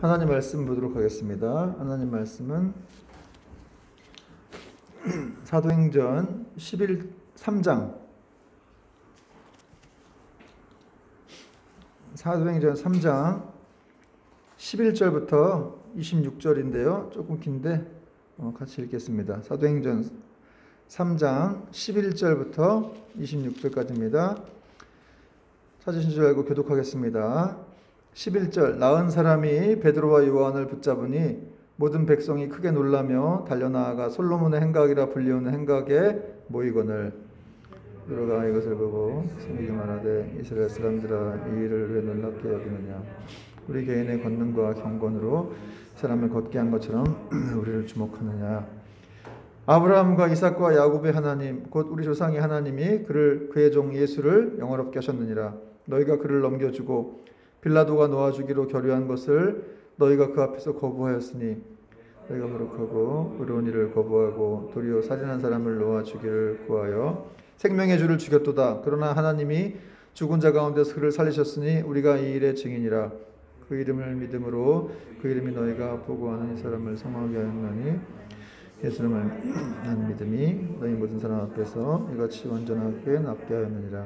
하나님 말씀 보도록 하겠습니다. 하나님 말씀은 사도행전 3장 사도행전 3장 11절부터 26절인데요. 조금 긴데 같이 읽겠습니다. 사도행전 3장 11절부터 26절까지입니다. 찾으신 줄 알고 교독하겠습니다. 11절 나은 사람이 베드로와 요한을 붙잡으니 모든 백성이 크게 놀라며 달려나아가 솔로몬의 행각이라 불리우는 행각에 모이거늘 베드로가 이것을 보고 스미게 말하되 이스라엘 사람들아 이 일을 왜 놀랍게 여기느냐 우리 개인의 권능과 경건으로 사람을 걷게 한 것처럼 우리를 주목하느냐 아브라함과 이삭과 야곱의 하나님 곧 우리 조상의 하나님이 그의 종 예수를 영화롭게 하셨느니라 너희가 그를 넘겨주고 빌라도가 놓아주기로 결의한 것을 너희가 그 앞에서 거부하였으니 너희가 거룩하고 의로운 일을 거부하고 도리어 살인한 사람을 놓아주기를 구하여 생명의 주를 죽였도다. 그러나 하나님이 죽은 자 가운데서 그를 살리셨으니 우리가 이 일의 증인이라. 그 이름을 믿음으로 그 이름이 너희가 보고하는 이 사람을 성하게 하였나니 예수를 한 믿음이 너희 모든 사람 앞에서 이같이 완전하게 납게 하였느니라.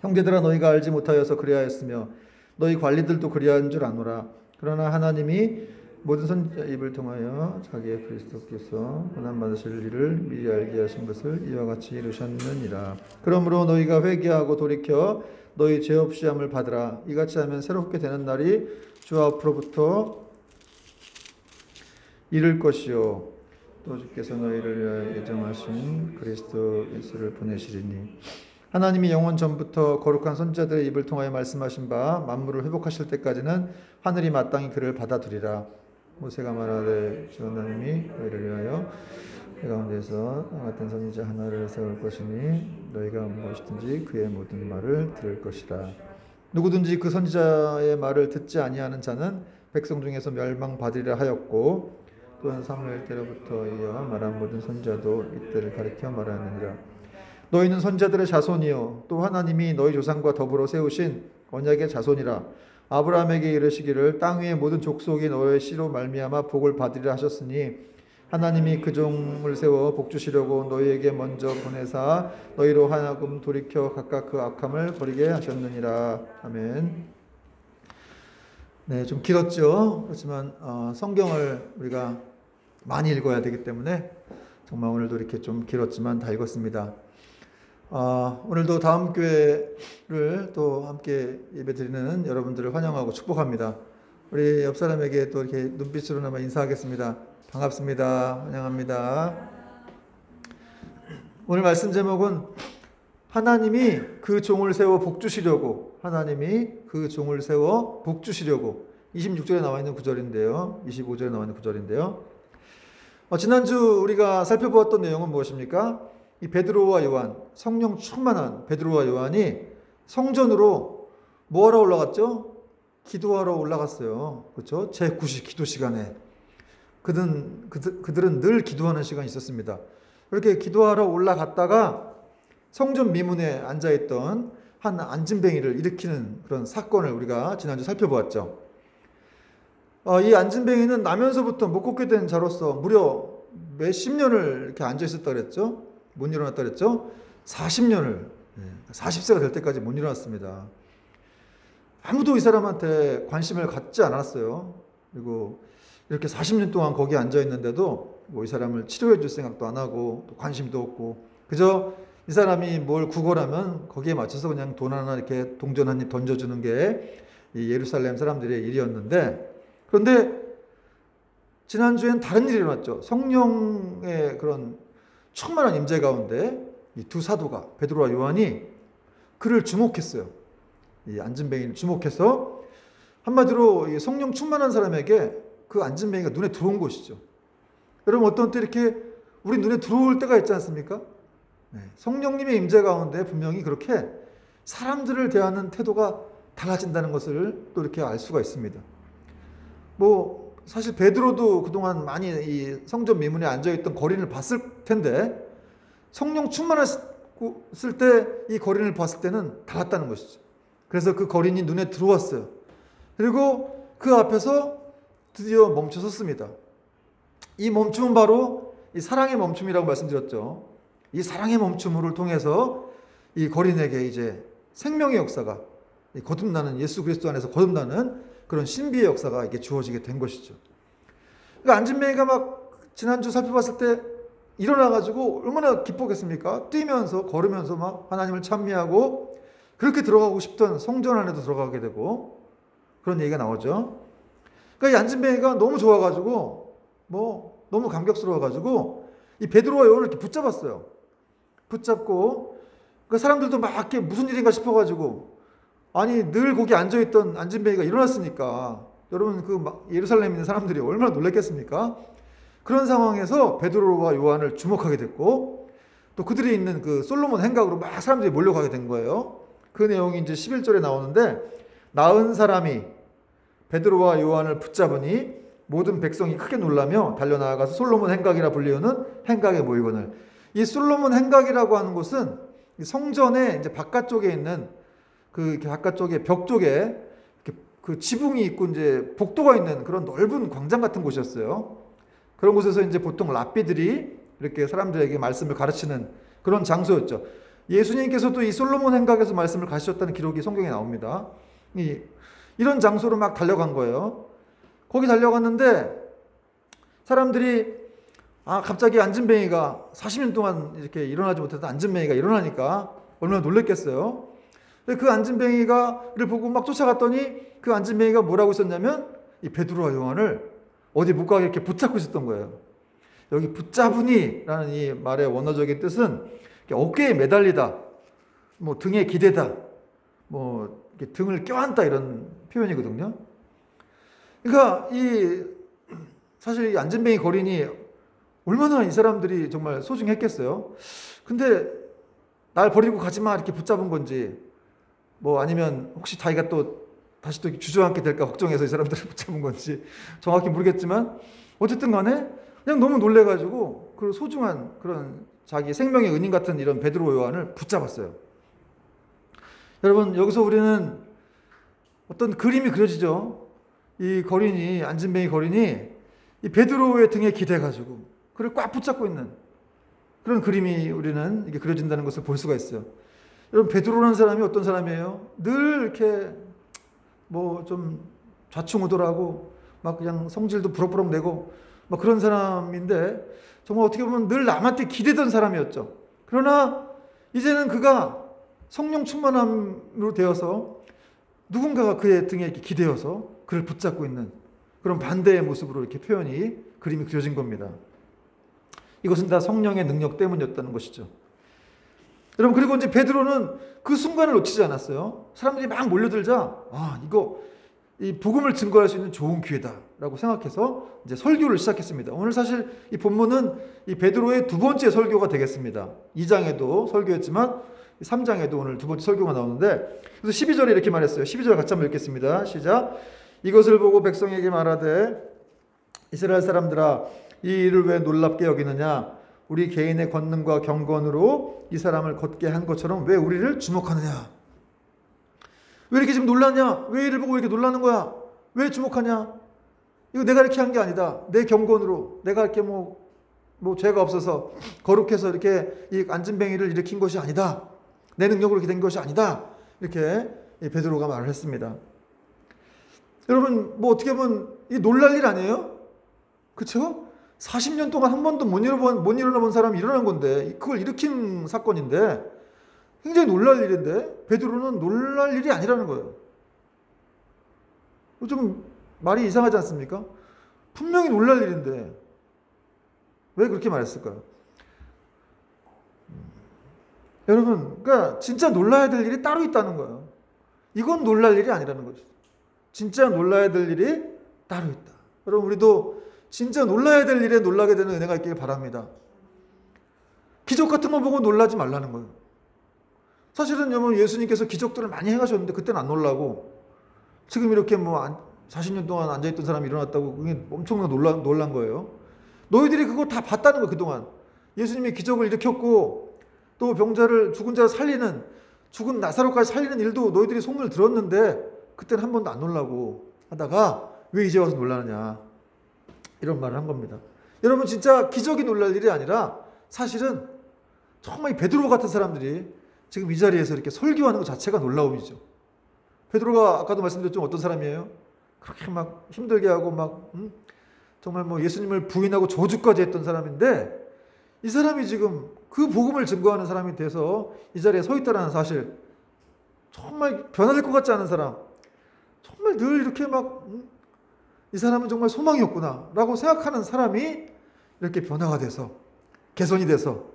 형제들아 너희가 알지 못하여서 그리하였으며 너희 관리들도 그리한 줄 아노라. 그러나 하나님이 모든 선지자 입을 통하여 자기의 그리스도께서 고난 받으실 일을 미리 알게 하신 것을 이와 같이 이루셨느니라. 그러므로 너희가 회개하고 돌이켜 너희 죄 없이 함을 받으라. 이같이 하면 새롭게 되는 날이 주 앞으로부터 이를 것이요 또 주께서 너희를 위하여 예정하신 그리스도 예수를 보내시리니 하나님이 영원 전부터 거룩한 선지자들의 입을 통하여 말씀하신 바 만물을 회복하실 때까지는 하늘이 마땅히 그를 받아들이라. 모세가 말하되 주 하나님이 너희를 위하여 그 가운데서 같은 선지자 하나를 세울 것이니 너희가 무엇이든지 그의 모든 말을 들을 것이라. 누구든지 그 선지자의 말을 듣지 아니하는 자는 백성 중에서 멸망받으리라 하였고 또한 사무엘 때로부터 이어 말한 모든 선지자도 이때를 가리켜 말하느니라. 너희는 선지자들의 자손이요 또 하나님이 너희 조상과 더불어 세우신 언약의 자손이라. 아브라함에게 이르시기를 땅 위의 모든 족속이 너의 씨로 말미암아 복을 받으리라 하셨으니 하나님이 그 종을 세워 복 주시려고 너희에게 먼저 보내사 너희로 하여금 돌이켜 각각 그 악함을 버리게 하셨느니라. 아멘. 네, 좀 길었죠. 그렇지만 성경을 우리가 많이 읽어야 되기 때문에 정말 오늘도 이렇게 좀 길었지만 다 읽었습니다. 오늘도 다음 교회를 또 함께 예배드리는 여러분들을 환영하고 축복합니다. 우리 옆 사람에게 또 이렇게 눈빛으로나마 인사하겠습니다. 반갑습니다. 환영합니다. 오늘 말씀 제목은 하나님이 그 종을 세워 복 주시려고 하나님이 그 종을 세워 복 주시려고 26절에 나와 있는 구절인데요. 25절에 나와 있는 구절인데요. 지난주 우리가 살펴보았던 내용은 무엇입니까? 이 베드로와 요한, 성령 충만한 베드로와 요한이 성전으로 뭐하러 올라갔죠? 기도하러 올라갔어요. 그렇죠? 제9시 기도 시간에. 그들은 늘 기도하는 시간이 있었습니다. 이렇게 기도하러 올라갔다가 성전 미문에 앉아있던 한 안진뱅이를 일으키는 그런 사건을 우리가 지난주 살펴보았죠. 이 안진뱅이는 나면서부터 못 걷게 된 자로서 무려 몇십 년을 이렇게 앉아있었다 그랬죠? 못 일어났다 그랬죠? 40년을 40세가 될 때까지 못 일어났습니다. 아무도 이 사람한테 관심을 갖지 않았어요. 그리고 이렇게 40년 동안 거기에 앉아있는데도 뭐 이 사람을 치료해 줄 생각도 안 하고 또 관심도 없고 그저 이 사람이 뭘 구걸하면 거기에 맞춰서 그냥 돈 하나 이렇게 동전 한 입 던져주는 게 이 예루살렘 사람들의 일이었는데 그런데 지난주엔 다른 일이 일어났죠. 성령의 그런 충만한 임재 가운데 이 두 사도가 베드로와 요한이 그를 주목했어요. 이 안진뱅이를 주목해서 한마디로 이 성령 충만한 사람에게 그 안진뱅이가 눈에 들어온 것이죠. 여러분 어떤 때 이렇게 우리 눈에 들어올 때가 있지 않습니까? 성령님의 임재 가운데 분명히 그렇게 사람들을 대하는 태도가 달라진다는 것을 또 이렇게 알 수가 있습니다. 뭐 사실 베드로도 그동안 많이 이 성전 미문에 앉아있던 거린을 봤을 텐데 성령 충만했을 때 이 거린을 봤을 때는 달랐다는 것이죠. 그래서 그 거린이 눈에 들어왔어요. 그리고 그 앞에서 드디어 멈춰섰습니다. 이 멈춤은 바로 이 사랑의 멈춤이라고 말씀드렸죠. 이 사랑의 멈춤을 통해서 이 거린에게 이제 생명의 역사가 거듭나는, 예수 그리스도 안에서 거듭나는 그런 신비의 역사가 이게 주어지게 된 것이죠. 그러니까 안진뱅이가 막 지난주 살펴봤을 때 일어나가지고 얼마나 기뻤겠습니까? 뛰면서 걸으면서 막 하나님을 찬미하고 그렇게 들어가고 싶던 성전 안에도 들어가게 되고 그런 얘기가 나오죠. 그러니까 이 안진뱅이가 너무 좋아가지고 너무 감격스러워가지고 이 베드로와 요한을 이렇게 붙잡았어요. 붙잡고 그 사람들도 막 이렇게 무슨 일인가 싶어가지고 아니 늘 거기 앉아있던 안진뱅이가 일어났으니까 여러분 그 예루살렘에 있는 사람들이 얼마나 놀랐겠습니까? 그런 상황에서 베드로와 요한을 주목하게 됐고 또 그들이 있는 그 솔로몬 행각으로 막 사람들이 몰려가게 된 거예요. 그 내용이 이제 11절에 나오는데 나은 사람이 베드로와 요한을 붙잡으니 모든 백성이 크게 놀라며 달려나가서 솔로몬 행각이라 불리우는 행각에 모이거늘. 이 솔로몬 행각이라고 하는 곳은 성전의 이제 바깥쪽에 있는 그 바깥쪽에 벽 쪽에 그 지붕이 있고 이제 복도가 있는 그런 넓은 광장 같은 곳이었어요. 그런 곳에서 이제 보통 랍비들이 이렇게 사람들에게 말씀을 가르치는 그런 장소였죠. 예수님께서도 이 솔로몬 행각에서 말씀을 가르치셨다는 기록이 성경에 나옵니다. 이런 장소로 막 달려간 거예요. 거기 달려갔는데 사람들이 갑자기 안진뱅이가 40년 동안 이렇게 일어나지 못했던 안진뱅이가 일어나니까 얼마나 놀랬겠어요. 그 안진뱅이를 보고 막 쫓아갔더니 그 안진뱅이가 뭐라고 있었냐면 이 베드로와 요한을 어디 못 가게 이렇게 붙잡고 있었던 거예요. 여기 붙잡으니라는 이 말의 원어적인 뜻은 어깨에 매달리다, 등에 기대다, 등을 껴안다 이런 표현이거든요. 그러니까 사실 이 안진뱅이 거린이 얼마나 이 사람들이 정말 소중했겠어요. 근데 날 버리고 가지 마 이렇게 붙잡은 건지 아니면 혹시 자기가 또 다시 또 주저앉게 될까 걱정해서 이 사람들을 붙잡은 건지 정확히 모르겠지만 어쨌든 간에 그냥 너무 놀래가지고 그 소중한 그런 자기 생명의 은인 같은 이런 베드로 요한을 붙잡았어요. 여러분 여기서 우리는 어떤 그림이 그려지죠. 이 거린이 안진뱅이 거린이 이 베드로의 등에 기대가지고 그를 꽉 붙잡고 있는 그런 그림이 우리는 이게 그려진다는 것을 볼 수가 있어요. 여러분 베드로라는 사람이 어떤 사람이에요? 늘 이렇게 좀 좌충우돌하고 막 그냥 성질도 부럭부럭 내고 막 그런 사람인데 정말 어떻게 보면 늘 남한테 기대던 사람이었죠. 그러나 이제는 그가 성령 충만함으로 되어서 누군가가 그의 등에 이렇게 기대어서 그를 붙잡고 있는 그런 반대의 모습으로 이렇게 그림이 그려진 겁니다. 이것은 다 성령의 능력 때문이었다는 것이죠. 여러분 그리고 이제 베드로는 그 순간을 놓치지 않았어요. 사람들이 막 몰려들자 이 복음을 증거할 수 있는 좋은 기회다라고 생각해서 이제 설교를 시작했습니다. 오늘 사실 이 본문은 이 베드로의 두 번째 설교가 되겠습니다. 2장에도 설교했지만 3장에도 오늘 두 번째 설교가 나오는데 그래서 12절에 이렇게 말했어요. 12절 같이 한번 읽겠습니다. 시작. 이것을 보고 백성에게 말하되 이스라엘 사람들아 이 일을 왜 놀랍게 여기느냐 우리 개인의 권능과 경건으로 이 사람을 걷게 한 것처럼 왜 우리를 주목하느냐? 왜 이렇게 지금 놀랐냐? 왜 이를 보고 이렇게 놀라는 거야? 왜 주목하냐? 이거 내가 이렇게 한 게 아니다. 내 경건으로 내가 이렇게 죄가 없어서 거룩해서 이렇게 이 안진뱅이를 일으킨 것이 아니다. 내 능력으로 이렇게 된 것이 아니다. 이렇게 베드로가 말을 했습니다. 여러분 어떻게 보면 이 놀랄 일 아니에요? 그렇죠? 40년 동안 한 번도 못 일어나 본 사람이 일어난 건데 그걸 일으킨 사건인데 굉장히 놀랄 일인데 베드로는 놀랄 일이 아니라는 거예요. 좀 말이 이상하지 않습니까? 분명히 놀랄 일인데 왜 그렇게 말했을까요? 여러분 그러니까 진짜 놀라야 될 일이 따로 있다는 거예요. 이건 놀랄 일이 아니라는 거죠. 진짜 놀라야 될 일이 따로 있다. 여러분 우리도 진짜 놀라야 될 일에 놀라게 되는 은혜가 있기를 바랍니다. 기적 같은 거 보고 놀라지 말라는 거예요. 사실은 여러분 예수님께서 기적들을 많이 해가셨는데 그때는 안 놀라고 지금 이렇게 40년 동안 앉아있던 사람이 일어났다고 그게 엄청나게 놀란 거예요. 너희들이 그거 다 봤다는 거예요. 그동안 예수님이 기적을 일으켰고 또 죽은 자를 살리는 죽은 나사로까지 살리는 일도 너희들이 소문을 들었는데 그때는 한 번도 안 놀라고 하다가 왜 이제 와서 놀라느냐. 이런 말을 한 겁니다. 여러분 진짜 기적이 놀랄 일이 아니라 사실은 정말 이 베드로 같은 사람들이 지금 이 자리에서 이렇게 설교하는 것 자체가 놀라움이죠. 베드로가 아까도 말씀드렸지만 어떤 사람이에요? 그렇게 막 힘들게 하고 막 정말 뭐 예수님을 부인하고 저주까지 했던 사람인데 이 사람이 지금 그 복음을 증거하는 사람이 돼서 이 자리에 서 있다는 사실, 정말 변화될 것 같지 않은 사람, 정말 늘 이렇게 막 이 사람은 정말 소망이었구나 라고 생각하는 사람이 이렇게 변화가 돼서 개선이 돼서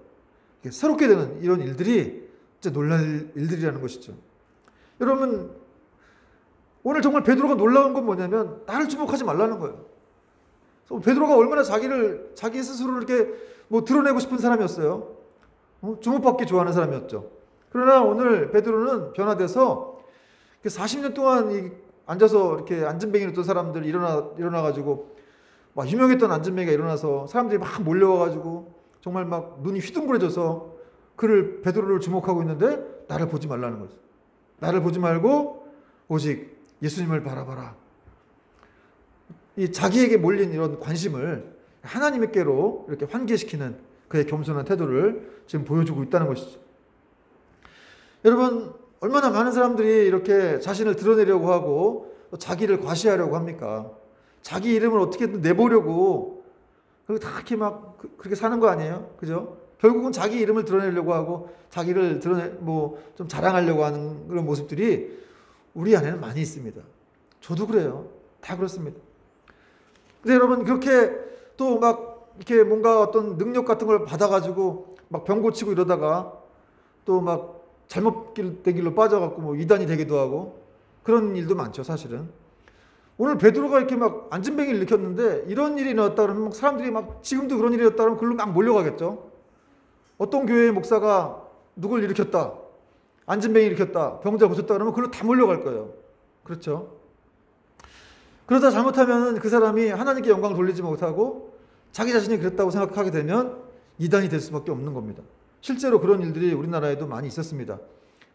새롭게 되는 이런 일들이 진짜 놀랄 일들이라는 것이죠. 여러분 오늘 정말 베드로가 놀라운 건 뭐냐면 나를 주목하지 말라는 거예요. 베드로가 얼마나 자기 스스로를 이렇게 뭐 드러내고 싶은 사람이었어요. 주목받기 좋아하는 사람이었죠. 그러나 오늘 베드로는 변화돼서 40년 동안 앉아서 이렇게 안진뱅이였던 사람들 일어나가지고 막 유명했던 안진뱅이가 일어나서 사람들이 막 몰려와가지고 정말 막 눈이 휘둥그레져서 베드로를 주목하고 있는데 나를 보지 말라는 거죠. 나를 보지 말고 오직 예수님을 바라봐라. 이 자기에게 몰린 이런 관심을 하나님께로 이렇게 환기시키는 그의 겸손한 태도를 지금 보여주고 있다는 것이죠. 여러분 얼마나 많은 사람들이 이렇게 자신을 드러내려고 하고 자기를 과시하려고 합니까? 자기 이름을 어떻게든 내보려고 그리고 다 이렇게 막 그렇게 사는 거 아니에요? 그죠? 결국은 자기 이름을 드러내려고 하고 자기를 좀 자랑하려고 하는 그런 모습들이 우리 안에는 많이 있습니다. 저도 그래요. 다 그렇습니다. 근데 여러분 그렇게 또 막 이렇게 뭔가 어떤 능력 같은 걸 받아가지고 막 병 고치고 이러다가 또 막 잘못된 길로 빠져갖고 뭐 이단이 되기도 하고 그런 일도 많죠, 사실은. 오늘 베드로가 이렇게 막 안진뱅이를 일으켰는데 이런 일이 일어났다 그러면 막 사람들이 막 지금도 그런 일이 일어났다 그러면 그걸로 막 몰려가겠죠. 어떤 교회의 목사가 누굴 일으켰다, 안진뱅이 일으켰다, 병자 고쳤다 그러면 그걸로 다 몰려갈 거예요. 그렇죠? 그러다 잘못하면 그 사람이 하나님께 영광을 돌리지 못하고 자기 자신이 그랬다고 생각하게 되면 이단이 될 수밖에 없는 겁니다. 실제로 그런 일들이 우리나라에도 많이 있었습니다.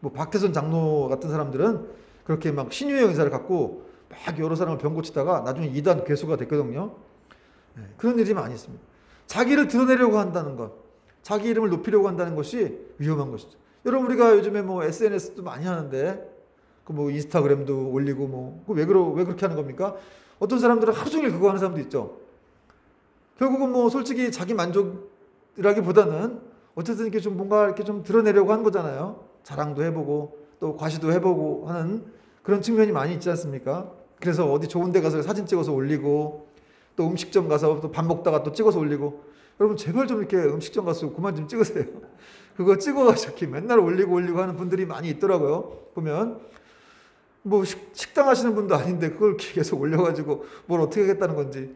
뭐 박태선 장로 같은 사람들은 그렇게 막 신유의 은사를 갖고 막 여러 사람을 병 고치다가 나중에 이단 괴수가 됐거든요. 그런 일이 많이 있습니다. 자기를 드러내려고 한다는 것, 자기 이름을 높이려고 한다는 것이 위험한 것이죠. 여러분 우리가 요즘에 뭐 SNS도 많이 하는데 그 뭐 인스타그램도 올리고 뭐 왜 그렇게 하는 겁니까? 어떤 사람들은 하루 종일 그거 하는 사람도 있죠. 결국은 뭐 솔직히 자기 만족이라기보다는 어쨌든 이렇게 좀 뭔가 이렇게 좀 드러내려고 하는 거잖아요. 자랑도 해보고 또 과시도 해보고 하는 그런 측면이 많이 있지 않습니까? 그래서 어디 좋은 데 가서 사진 찍어서 올리고 또 음식점 가서 또 밥 먹다가 또 찍어서 올리고. 여러분 제발 좀 이렇게 음식점 가서 그만 좀 찍으세요. 그거 찍어가지고 이렇게 맨날 올리고 하는 분들이 많이 있더라고요. 보면 뭐 식당 하시는 분도 아닌데 그걸 계속 올려가지고 뭘 어떻게 하겠다는 건지.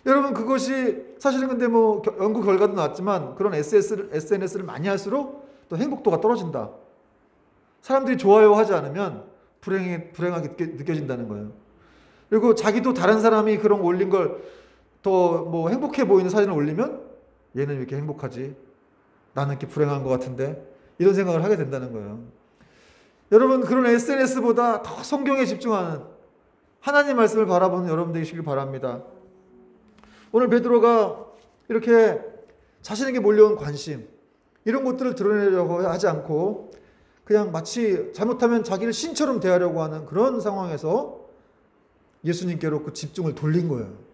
여러분 그것이 사실은 근데 뭐 연구 결과도 나왔지만 그런 SNS를 많이 할수록 또 행복도가 떨어진다. 사람들이 좋아요 하지 않으면 불행하게 느껴진다는 거예요. 그리고 자기도 다른 사람이 그런 거 올린 걸 더 뭐 행복해 보이는 사진을 올리면 얘는 왜 이렇게 행복하지? 나는 이렇게 불행한 것 같은데? 이런 생각을 하게 된다는 거예요. 여러분 그런 SNS보다 더 성경에 집중하는 하나님 말씀을 바라보는 여러분 되시길 바랍니다. 오늘 베드로가 이렇게 자신에게 몰려온 관심 이런 것들을 드러내려고 하지 않고 그냥 마치 잘못하면 자기를 신처럼 대하려고 하는 그런 상황에서 예수님께로 그 집중을 돌린 거예요.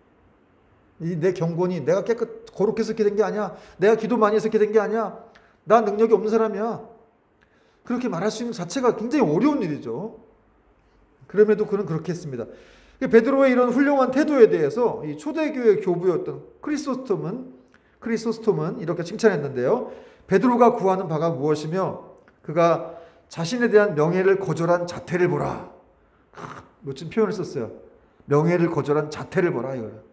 내 경건이 내가 거룩해서 이렇게 된 게 아니야. 내가 기도 많이 해서 이렇게 된 게 아니야. 나 능력이 없는 사람이야. 그렇게 말할 수 있는 자체가 굉장히 어려운 일이죠. 그럼에도 그는 그렇게 했습니다. 베드로의 이런 훌륭한 태도에 대해서 이 초대교회 교부였던 크리소스톰은 이렇게 칭찬했는데요. 베드로가 구하는 바가 무엇이며 그가 자신에 대한 명예를 거절한 자태를 보라. 멋진 표현을 썼어요. 명예를 거절한 자태를 보라 이거예요.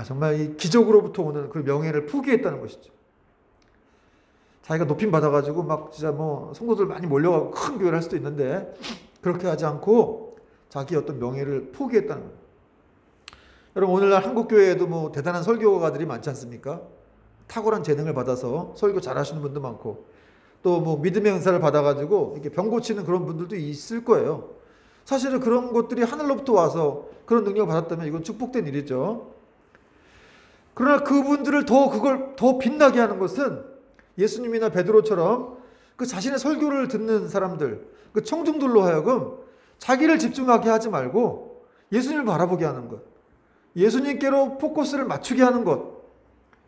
정말 이 기적으로부터 오는 그 명예를 포기했다는 것이죠. 자기가 높임 받아가지고 막 진짜 뭐 성도들 많이 몰려가고 큰 교회를 할 수도 있는데 그렇게 하지 않고 자기 어떤 명예를 포기했다는 거예요. 여러분 오늘날 한국교회에도 뭐 대단한 설교가들이 많지 않습니까? 탁월한 재능을 받아서 설교 잘하시는 분도 많고 또 뭐 믿음의 은사를 받아가지고 이렇게 병 고치는 그런 분들도 있을 거예요. 사실은 그런 것들이 하늘로부터 와서 그런 능력을 받았다면 이건 축복된 일이죠. 그러나 그분들을 그걸 더 빛나게 하는 것은 예수님이나 베드로처럼 그 자신의 설교를 듣는 사람들, 그 청중들로 하여금 자기를 집중하게 하지 말고 예수님을 바라보게 하는 것. 예수님께로 포커스를 맞추게 하는 것.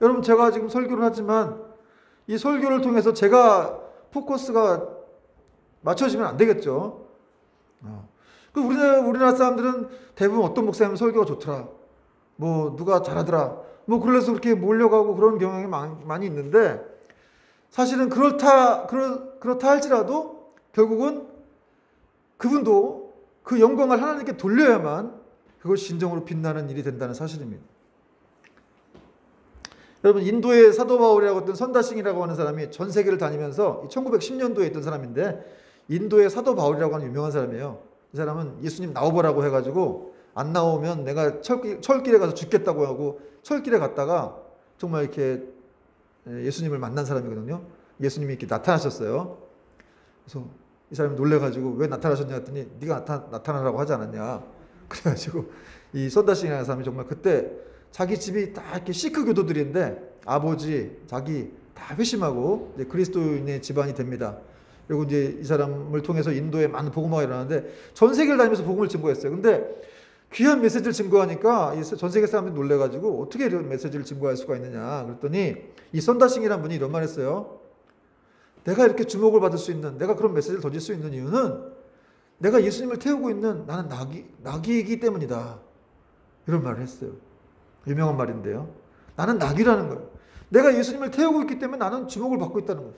여러분, 제가 지금 설교를 하지만 이 설교를 통해서 제가 포커스가 맞춰지면 안 되겠죠. 우리나라 사람들은 대부분 어떤 목사님 설교가 좋더라. 뭐 누가 잘하더라. 뭐 그래서 그렇게 몰려가고 그런 경향이 많이 있는데, 사실은 그렇다 할지라도 결국은 그분도 그 영광을 하나님께 돌려야만 그것이 진정으로 빛나는 일이 된다는 사실입니다. 여러분, 인도의 사도 바울이라고 했던 선다싱이라고 하는 사람이 전 세계를 다니면서 1910년도에 있던 사람인데, 인도의 사도 바울이라고 하는 유명한 사람이에요. 이 사람은 예수님 나와보라고 해가지고 안 나오면 내가 철길에 가서 죽겠다고 하고 철길에 갔다가 정말 이렇게 예수님을 만난 사람이거든요. 예수님이 이렇게 나타나셨어요. 그래서 이 사람이 놀래가지고 왜 나타나셨냐 했더니 네가 나타나라고 하지 않았냐. 그래가지고 이 선다싱이라는 사람이 정말 그때 자기 집이 다 이렇게 시크 교도들인데 아버지, 자기 다 회심하고 이제 그리스도인의 집안이 됩니다. 그리고 이제 이 사람을 통해서 인도에 많은 복음화가 일어나는데 전 세계를 다니면서 복음을 증거했어요. 근데 귀한 메시지를 증거하니까 전 세계 사람들이 놀래가지고 어떻게 이런 메시지를 증거할 수가 있느냐 그랬더니 이 선다싱이라는 분이 이런 말 했어요. 내가 이렇게 주목을 받을 수 있는, 내가 그런 메시지를 던질 수 있는 이유는 내가 예수님을 태우고 있는 나는 나귀이기 때문이다. 이런 말을 했어요. 유명한 말인데요. 나는 나귀라는 거예요. 내가 예수님을 태우고 있기 때문에 나는 주목을 받고 있다는 거예요.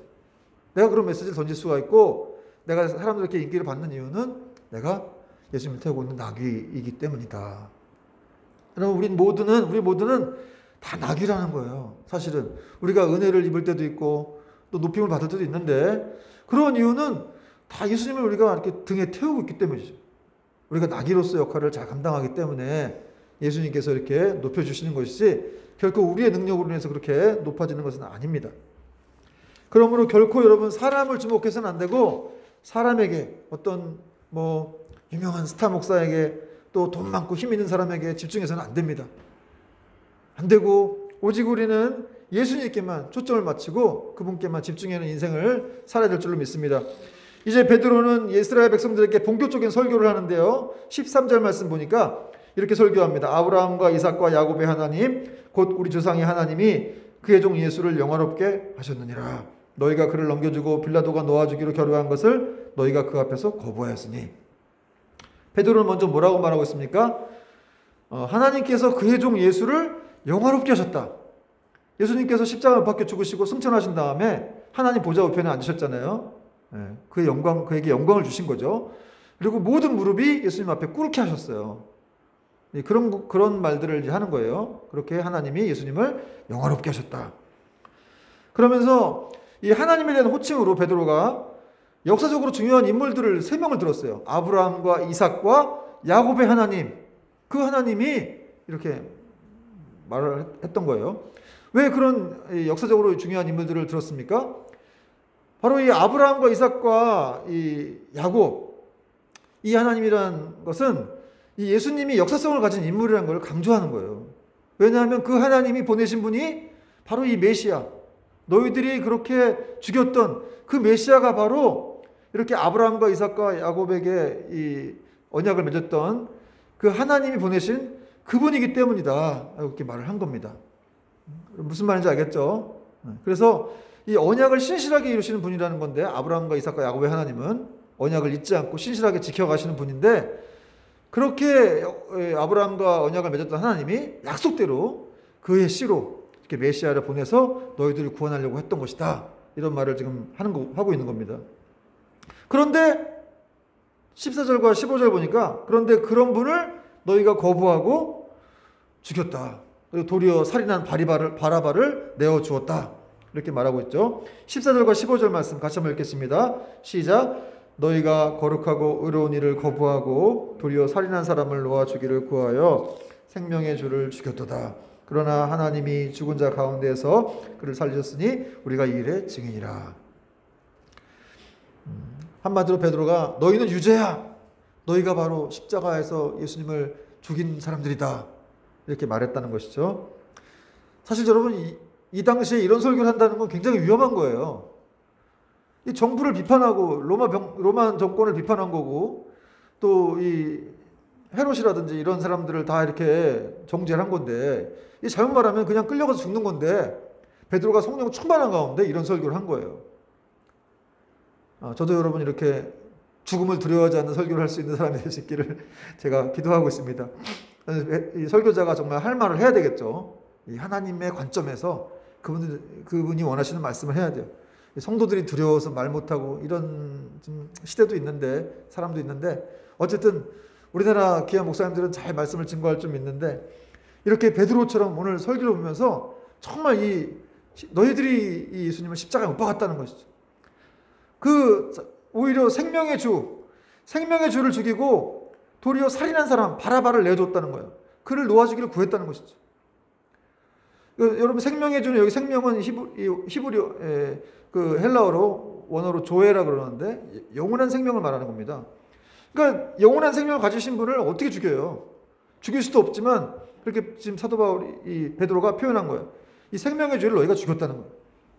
내가 그런 메시지를 던질 수가 있고 내가 사람들에게 인기를 받는 이유는 내가 예수님을 태우고 있는 나귀이기 때문이다. 여러분, 우리 모두는 다 나귀라는 거예요. 사실은 우리가 은혜를 입을 때도 있고 또 높임을 받을 때도 있는데, 그런 이유는 다 예수님을 우리가 이렇게 등에 태우고 있기 때문이죠. 우리가 나귀로서 역할을 잘 감당하기 때문에 예수님께서 이렇게 높여주시는 것이지 결코 우리의 능력으로 인해서 그렇게 높아지는 것은 아닙니다. 그러므로 결코 여러분 사람을 주목해서는 안 되고, 사람에게 어떤 유명한 스타 목사에게 또 돈 많고 힘 있는 사람에게 집중해서는 안 됩니다. 안 되고 오직 우리는 예수님께만 초점을 맞추고 그분께만 집중하는 인생을 살아야 될 줄로 믿습니다. 이제 베드로는 이스라엘 백성들에게 본격적인 설교를 하는데요. 13절 말씀 보니까 이렇게 설교합니다. 아브라함과 이삭과 야곱의 하나님 곧 우리 조상의 하나님이 그의 종 예수를 영화롭게 하셨느니라. 너희가 그를 넘겨주고 빌라도가 놓아주기로 결의한 것을 너희가 그 앞에서 거부하였으니. 베드로는 먼저 뭐라고 말하고 있습니까? 하나님께서 그의 종 예수를 영화롭게 하셨다. 예수님께서 십자가 못 박혀 죽으시고 승천하신 다음에 하나님 보좌 우편에 앉으셨잖아요. 그에게 영광을 주신 거죠. 그리고 모든 무릎이 예수님 앞에 꿇게 하셨어요. 그런 말들을 이제 하는 거예요. 그렇게 하나님이 예수님을 영화롭게 하셨다. 그러면서 이 하나님에 대한 호칭으로 베드로가 역사적으로 중요한 인물들을 3명을 들었어요. 아브라함과 이삭과 야곱의 하나님. 그 하나님이 이렇게 말을 했던 거예요. 왜 그런 역사적으로 중요한 인물들을 들었습니까? 바로 이 아브라함과 이삭과 이 야곱, 이 하나님이라는 것은 이 예수님이 역사성을 가진 인물이라는 걸 강조하는 거예요. 왜냐하면 그 하나님이 보내신 분이 바로 이 메시아, 너희들이 그렇게 죽였던 그 메시아가 바로 이렇게 아브라함과 이삭과 야곱에게 이 언약을 맺었던 그 하나님이 보내신 그분이기 때문이다. 이렇게 말을 한 겁니다. 무슨 말인지 알겠죠? 그래서 이 언약을 신실하게 이루시는 분이라는 건데, 아브라함과 이삭과 야곱의 하나님은 언약을 잊지 않고 신실하게 지켜가시는 분인데, 그렇게 아브라함과 언약을 맺었던 하나님이 약속대로 그의 씨로 이렇게 메시아를 보내서 너희들을 구원하려고 했던 것이다. 이런 말을 지금 하고 있는 겁니다. 그런데 14절과 15절 보니까 그런데 그런 분을 너희가 거부하고 죽였다. 그리고 도리어 살인한 바라바를 내어주었다. 이렇게 말하고 있죠. 14절과 15절 말씀 같이 한번 읽겠습니다. 시작. 너희가 거룩하고 의로운 일을 거부하고 도리어 살인한 사람을 놓아주기를 구하여 생명의 주를 죽였도다. 그러나 하나님이 죽은 자 가운데에서 그를 살리셨으니 우리가 이 일의 증인이라. 한마디로 베드로가 너희는 유죄야. 너희가 바로 십자가에서 예수님을 죽인 사람들이다. 이렇게 말했다는 것이죠. 사실 여러분 이 당시에 이런 설교를 한다는 건 굉장히 위험한 거예요. 이 정부를 비판하고 로마 정권을 비판한 거고 또 이 헤롯이라든지 이런 사람들을 다 이렇게 정죄를 한 건데 이 잘못 말하면 그냥 끌려가서 죽는 건데 베드로가 성령 충만한 가운데 이런 설교를 한 거예요. 저도 여러분 이렇게 죽음을 두려워하지 않는 설교를 할 수 있는 사람이 될 수 있기를 제가 기도하고 있습니다. 이 설교자가 정말 할 말을 해야 되겠죠. 이 하나님의 관점에서 그분이 원하시는 말씀을 해야 돼요. 성도들이 두려워서 말 못하고 이런 시대도 있는데 사람도 있는데 어쨌든 우리나라 귀한 목사님들은 잘 말씀을 증거할 좀 있는데 이렇게 베드로처럼 오늘 설교를 보면서 정말 너희들이 이 예수님을 십자가에 못 박았다는 것이죠. 오히려 생명의 주를 죽이고 도리어 살인한 사람 바라바를 내줬다는 거예요. 그를 놓아주기를 구했다는 것이죠. 여러분 생명의 주는 여기 생명은 히브리어 그 헬라어로 원어로 조에라 그러는데 영원한 생명을 말하는 겁니다. 그러니까 영원한 생명을 가지신 분을 어떻게 죽여요? 죽일 수도 없지만 그렇게 지금 사도 바울이 베드로가 표현한 거예요. 이 생명의 주를 너희가 죽였다는 거예요.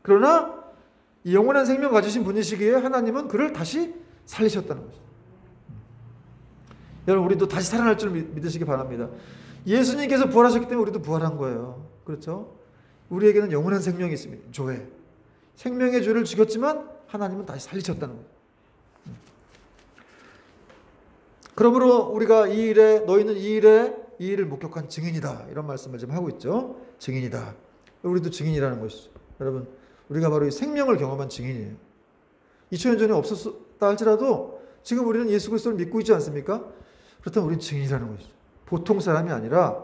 그러나 이 영원한 생명 가지신 분이시기에 하나님은 그를 다시 살리셨다는 것이죠. 여러분 우리도 다시 살아날 줄 믿으시기 바랍니다. 예수님께서 부활하셨기 때문에 우리도 부활한 거예요. 그렇죠? 우리에게는 영원한 생명이 있습니다. 조회. 생명의 주를 죽였지만 하나님은 다시 살리셨다는 거예요. 그러므로 우리가 너희는 이 일을 목격한 증인이다. 이런 말씀을 지금 하고 있죠. 증인이다. 우리도 증인이라는 것이죠. 여러분 우리가 바로 이 생명을 경험한 증인이에요. 2000년 전에 없었다 할지라도 지금 우리는 예수 그리스도를 믿고 있지 않습니까? 그렇다면 우리는 증인이라는 것이죠. 보통 사람이 아니라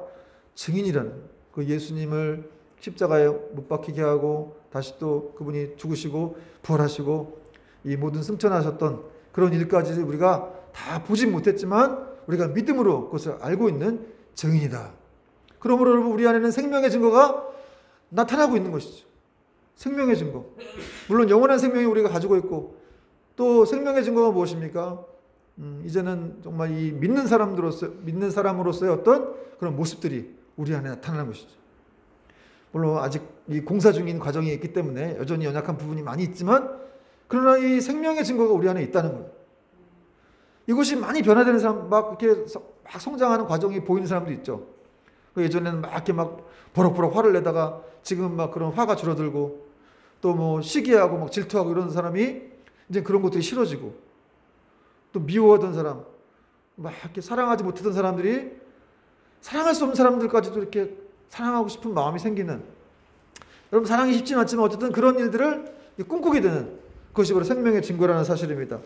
증인이라는 그 예수님을 십자가에 못 박히게 하고 다시 또 그분이 죽으시고 부활하시고 이 모든 승천하셨던 그런 일까지 우리가 다 보진 못했지만 우리가 믿음으로 그것을 알고 있는 증인이다. 그러므로 여러분 우리 안에는 생명의 증거가 나타나고 있는 것이죠. 생명의 증거. 물론 영원한 생명이 우리가 가지고 있고 또 생명의 증거가 무엇입니까? 이제는 정말 이 믿는 사람으로서의 어떤 그런 모습들이 우리 안에 나타나는 것이죠. 물론 아직 이 공사 중인 과정이 있기 때문에 여전히 연약한 부분이 많이 있지만 그러나 이 생명의 증거가 우리 안에 있다는 거예요. 이것이 많이 변화되는 사람, 막 이렇게 막 성장하는 과정이 보이는 사람도 있죠. 예전에는 막 이렇게 막 버럭버럭 화를 내다가 지금 막 그런 화가 줄어들고 또 뭐 시기하고 막 질투하고 이런 사람이 이제 그런 것들이 싫어지고 또 미워하던 사람, 막 이렇게 사랑하지 못하던 사람들이 사랑할 수 없는 사람들까지도 이렇게 사랑하고 싶은 마음이 생기는, 여러분 사랑이 쉽지는 않지만 어쨌든 그런 일들을 꿈꾸게 되는 그것이 바로 생명의 증거라는 사실입니다.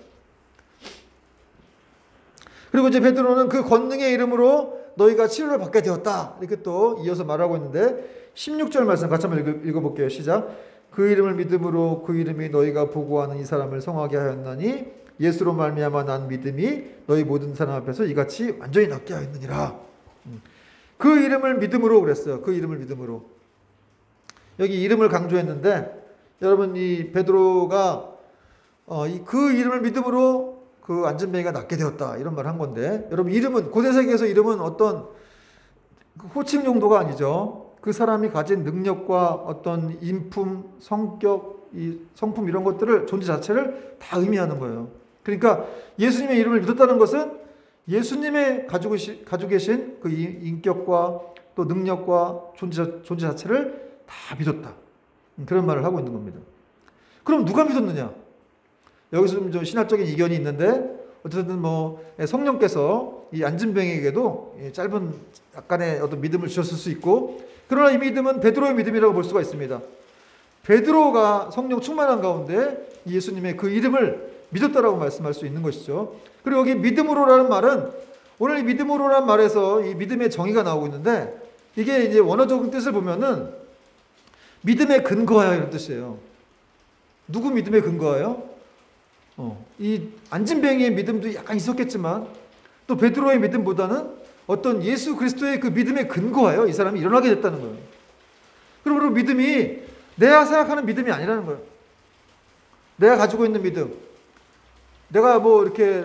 그리고 이제 베드로는 그 권능의 이름으로 너희가 치료를 받게 되었다 이렇게 또 이어서 말하고 있는데 16절 말씀 같이 한번 읽어볼게요. 시작. 그 이름을 믿음으로 그 이름이 너희가 보고하는 이 사람을 성하게 하였나니 예수로 말미암아 난 믿음이 너희 모든 사람 앞에서 이같이 완전히 낫게 하였느니라. 그 이름을 믿음으로 그랬어요. 그 이름을 믿음으로. 여기 이름을 강조했는데 여러분 이 베드로가 그 이름을 믿음으로 그 안전뱅이가 낫게 되었다 이런 말을 한 건데 여러분 이름은 고대 세계에서 이름은 어떤 호칭 정도가 아니죠. 그 사람이 가진 능력과 어떤 인품, 성격, 성품 이런 것들을 존재 자체를 다 의미하는 거예요. 그러니까 예수님의 이름을 믿었다는 것은 예수님의 가지고 계신 그 인격과 또 능력과 존재 자체를 다 믿었다. 그런 말을 하고 있는 겁니다. 그럼 누가 믿었느냐? 여기서 좀 신학적인 이견이 있는데 어쨌든 뭐 성령께서 이 안진뱅에게도 짧은 약간의 어떤 믿음을 주셨을 수 있고 그러나 이 믿음은 베드로의 믿음이라고 볼 수가 있습니다. 베드로가 성령 충만한 가운데 예수님의 그 이름을 믿었다라고 말씀할 수 있는 것이죠. 그리고 여기 믿음으로라는 말은 오늘 이 믿음으로라는 말에서 이 믿음의 정의가 나오고 있는데 이게 이제 원어적인 뜻을 보면은 믿음의 근거하여 이런 뜻이에요. 누구 믿음의 근거하여? 이 안진뱅이의 믿음도 약간 있었겠지만 또 베드로의 믿음보다는 어떤 예수 그리스도의 그 믿음의 근거하여 이 사람이 일어나게 됐다는 거예요. 그러므로 믿음이 내가 생각하는 믿음이 아니라는 거예요. 내가 가지고 있는 믿음. 내가 뭐 이렇게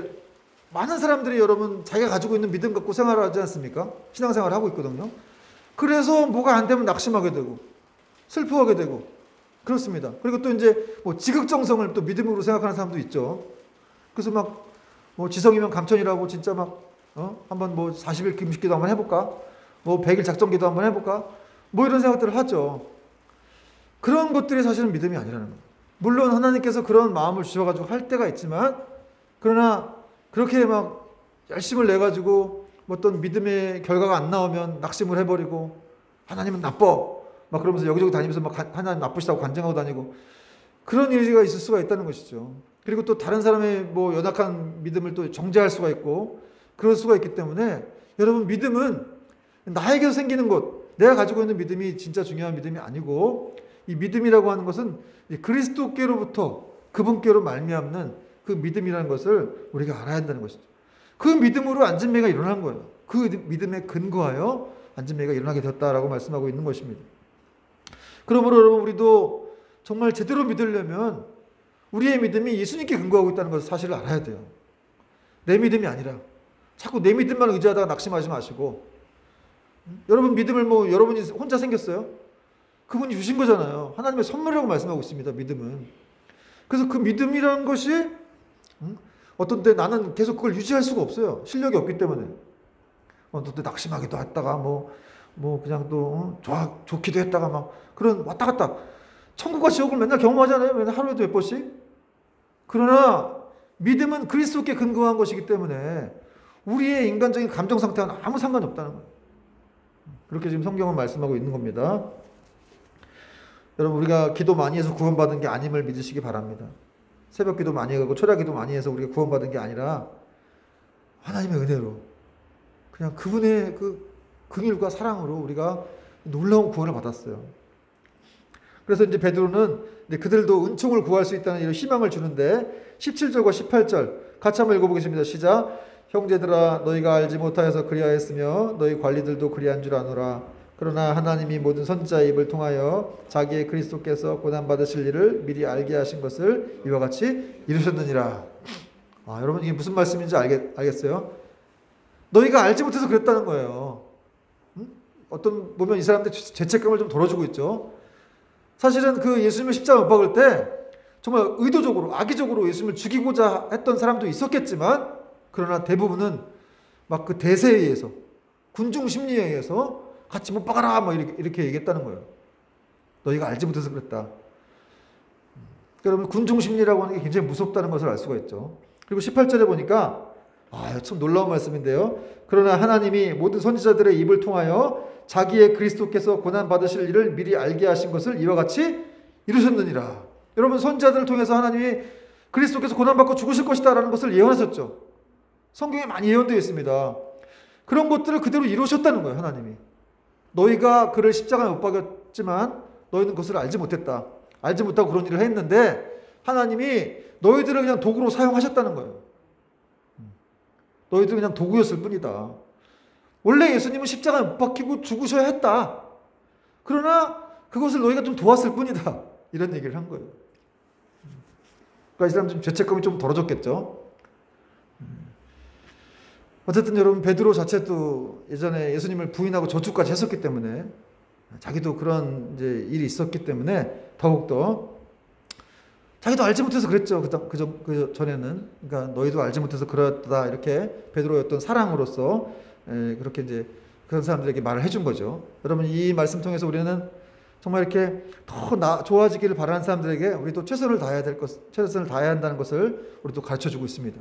많은 사람들이 여러분 자기가 가지고 있는 믿음 갖고 생활을 하지 않습니까? 신앙생활을 하고 있거든요. 그래서 뭐가 안 되면 낙심하게 되고 슬퍼하게 되고 그렇습니다. 그리고 또 이제 뭐 지극정성을 또 믿음으로 생각하는 사람도 있죠. 그래서 막 뭐 지성이면 감천이라고 진짜 막 한번 뭐 40일 금식기도 한번 해볼까? 뭐 100일 작정기도 한번 해볼까? 뭐 이런 생각들을 하죠. 그런 것들이 사실은 믿음이 아니라는 거예요. 물론 하나님께서 그런 마음을 주셔가지고 할 때가 있지만, 그러나 그렇게 막 열심을 내가지고 어떤 믿음의 결과가 안 나오면 낙심을 해버리고 하나님은 나빠 막 그러면서 여기저기 다니면서 막 하나님 나쁘시다고 관쟁하고 다니고 그런 일이 있을 수가 있다는 것이죠. 그리고 또 다른 사람의 뭐 연약한 믿음을 또 정죄할 수가 있고 그럴 수가 있기 때문에 여러분, 믿음은 나에게서 생기는 것, 내가 가지고 있는 믿음이 진짜 중요한 믿음이 아니고, 이 믿음이라고 하는 것은 그리스도께로부터 그분께로 말미암는 그 믿음이라는 것을 우리가 알아야 한다는 것이죠. 그 믿음으로 안진매가 일어난 거예요. 그 믿음에 근거하여 안진매가 일어나게 되었다라고 말씀하고 있는 것입니다. 그러므로 여러분, 우리도 정말 제대로 믿으려면 우리의 믿음이 예수님께 근거하고 있다는 것을 사실을 알아야 돼요. 내 믿음이 아니라 자꾸 내 믿음만 의지하다가 낙심하지 마시고, 여러분 믿음을 뭐 여러분이 혼자 생겼어요? 그분이 주신 거잖아요. 하나님의 선물이라고 말씀하고 있습니다. 믿음은. 그래서 그 믿음이라는 것이 어떤 때 나는 계속 그걸 유지할 수가 없어요. 실력이 없기 때문에. 어떤 때 낙심하기도 했다가 뭐 그냥 또 좋기도 했다가 막 그런 왔다 갔다. 천국과 지옥을 맨날 경험하잖아요. 맨날 하루에도 몇 번씩. 그러나 믿음은 그리스도께 근거한 것이기 때문에 우리의 인간적인 감정 상태와는 아무 상관이 없다는 거예요. 그렇게 지금 성경은 말씀하고 있는 겁니다. 여러분, 우리가 기도 많이 해서 구원받은 게 아님을 믿으시기 바랍니다. 새벽 기도 많이 하고 철야 기도 많이 해서 우리가 구원받은 게 아니라 하나님의 은혜로, 그냥 그분의 그 긍휼과 사랑으로 우리가 놀라운 구원을 받았어요. 그래서 이제 베드로는 그들도 은총을 구할 수 있다는 이런 희망을 주는데 17절과 18절 같이 한번 읽어보겠습니다. 시작. 형제들아, 너희가 알지 못하여서 그리하였으며 너희 관리들도 그리한 줄 아노라. 그러나 하나님이 모든 선지자의 입을 통하여 자기의 그리스도께서 고난받으실 일을 미리 알게 하신 것을 이와 같이 이루셨느니라. 여러분, 이게 무슨 말씀인지 알겠어요? 너희가 알지 못해서 그랬다는 거예요. 어떤 보면 이 사람들 죄책감을 좀 덜어주고 있죠. 사실은 그 예수님을 십자가 못 박을 때 정말 의도적으로 악의적으로 예수님을 죽이고자 했던 사람도 있었겠지만, 그러나 대부분은 막 그 대세에 의해서, 군중 심리에 의해서 같이 못 박아라 막 이렇게 얘기했다는 거예요. 너희가 알지 못해서 그랬다. 여러분, 군중 심리라고 하는 게 굉장히 무섭다는 것을 알 수가 있죠. 그리고 18절에 보니까 참 놀라운 말씀인데요. 그러나 하나님이 모든 선지자들의 입을 통하여 자기의 그리스도께서 고난받으실 일을 미리 알게 하신 것을 이와 같이 이루셨느니라. 여러분, 선지자들을 통해서 하나님이 그리스도께서 고난받고 죽으실 것이다 라는 것을 예언하셨죠. 성경에 많이 예언되어 있습니다. 그런 것들을 그대로 이루셨다는 거예요. 하나님이. 너희가 그를 십자가에 못 박았지만 너희는 그것을 알지 못했다. 알지 못하고 그런 일을 했는데 하나님이 너희들을 그냥 도구로 사용하셨다는 거예요. 너희들은 그냥 도구였을 뿐이다. 원래 예수님은 십자가에 못 박히고 죽으셔야 했다. 그러나 그것을 너희가 좀 도왔을 뿐이다. 이런 얘기를 한 거예요. 그러니까 이 사람 좀 죄책감이 좀 덜어졌겠죠. 어쨌든 여러분, 베드로 자체도 예전에 예수님을 부인하고 저주까지 했었기 때문에, 자기도 그런 이제 일이 있었기 때문에 더욱더 자기도 알지 못해서 그랬죠. 그 전에는. 그러니까 너희도 알지 못해서 그랬다. 이렇게 베드로의 어떤 사랑으로서 그렇게 이제 그런 사람들에게 말을 해준 거죠. 여러분, 이 말씀 통해서 우리는 정말 이렇게 더 좋아지기를 바라는 사람들에게 우리도 최선을 다해야 한다는 것을 우리도 가르쳐 주고 있습니다.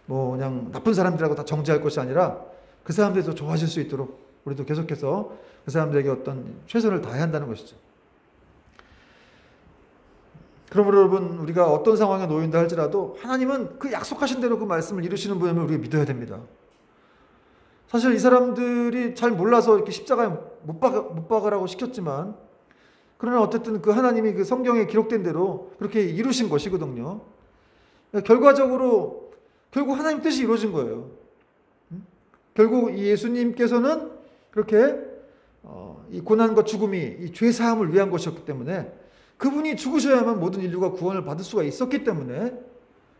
뭐 그냥 나쁜 사람들하고 다 정죄할 것이 아니라 그 사람들도 좋아질 수 있도록 우리도 계속해서 그 사람들에게 어떤 최선을 다해야 한다는 것이죠. 그러므로 여러분, 우리가 어떤 상황에 놓인다 할지라도 하나님은 그 약속하신 대로 그 말씀을 이루시는 분임을 우리가 믿어야 됩니다. 사실 이 사람들이 잘 몰라서 이렇게 십자가에 못 박으라고 시켰지만, 그러나 어쨌든 그 하나님이 그 성경에 기록된 대로 그렇게 이루신 것이거든요. 결과적으로 결국 하나님 뜻이 이루어진 거예요. 결국 이 예수님께서는 그렇게 이 고난과 죽음이 이 죄 사함을 위한 것이었기 때문에, 그분이 죽으셔야만 모든 인류가 구원을 받을 수가 있었기 때문에